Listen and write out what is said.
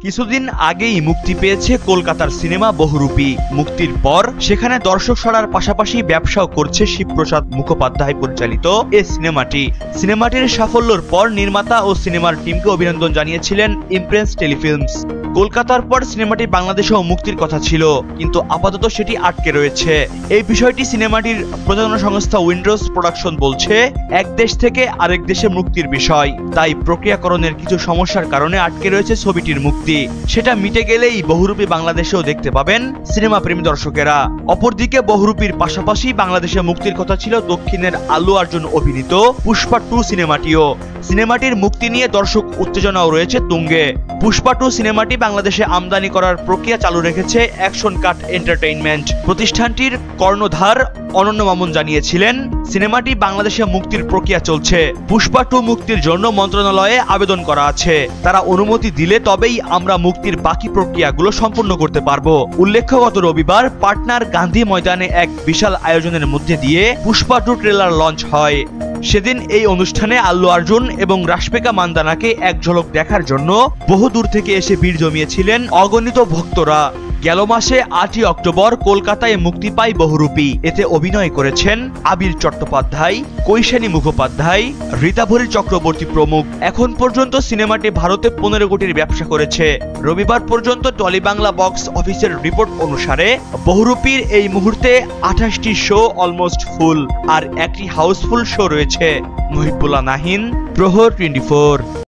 কিছুদিন আগেই মুক্তি পেয়েছে কলকাতার সিনেমা বহুরূপী। মুক্তির পর সেখানে দর্শক সাড়ার পাশাপাশি ব্যবসাও করছে শিবপ্রসাদ মুখোপাধ্যায় পরিচালিত এই সিনেমাটির সাফল্যের পর নির্মাতা ও সিনেমার টিমকে অভিনন্দন জানিয়েছিলেন ইমপ্রেস টেলিফিল্মস। কলকাতার পর সিনেমাটি বাংলাদেশেও মুক্তির কথা ছিল, কিন্তু আপাতত সেটি আটকে রয়েছে। এই বিষয়টি সিনেমাটির প্রযোজনা সংস্থা উইন্ডোজ প্রোডাকশন বলছে এক দেশ থেকে আরেক দেশে মুক্তির বিষয়, তাই প্রক্রিয়াকরণের কিছু সমস্যার কারণে আটকে রয়েছে ছবিটির মুক্তি। সেটা মিটে গেলেই বহুরূপী বাংলাদেশেও দেখতে পাবেন সিনেমা প্রেমী দর্শকেরা। অপরদিকে বহুরূপীর পাশাপাশি বাংলাদেশে মুক্তির কথা ছিল দক্ষিণের আল্লু অর্জুন অভিনীত পুষ্পা 2 সিনেমাটিও। সিনেমাটির মুক্তি নিয়ে দর্শক উত্তেজনাও রয়েছে তুঙ্গে। পুষ্পা 2 সিনেমাটি বাংলাদেশে আমদানি করার প্রক্রিয়া চালু রেখেছে অ্যাকশন কাট এন্টারটেইনমেন্ট। প্রতিষ্ঠানটির কর্ণধার অনন্য মামুন জানিয়েছিলেন, সিনেমাটি বাংলাদেশে মুক্তির প্রক্রিয়া চলছে। পুষ্পা 2 মুক্তির জন্য মন্ত্রণালয়ে আবেদন করা আছে। তারা অনুমতি দিলে তবেই আমরা মুক্তির বাকি প্রক্রিয়াগুলো সম্পূর্ণ করতে পারবো। উল্লেখ্য, গত রবিবার পাটনার গান্ধী ময়দানে এক বিশাল আয়োজনের মধ্যে দিয়ে পুষ্পা 2 ট্রেলার লঞ্চ হয়। সেদিন এই অনুষ্ঠানে আল্লু অর্জুন এবং রাশমিকা মান্দানাকে এক ঝলক দেখার জন্য বহু দূর থেকে এসে ভিড় জমিয়েছিলেন অগণিত ভক্তরা। গেল মাসে 8ই অক্টোবর কলকাতায় মুক্তি পায় বহুরূপী। এতে অভিনয় করেছেন আবির চট্টোপাধ্যায়, কৈশানী মুখোপাধ্যায়, রীতাভরী চক্রবর্তী প্রমুখ। এখন পর্যন্ত সিনেমাটি ভারতে 15 কোটির ব্যবসা করেছে। রবিবার পর্যন্ত টলি বাংলা বক্স অফিসের রিপোর্ট অনুসারে বহুরূপীর এই মুহূর্তে 28টি শো অলমোস্ট ফুল আর একটি হাউসফুল শো রয়েছে। মুহিবুল্লাহ নাহিন, প্রহর 24।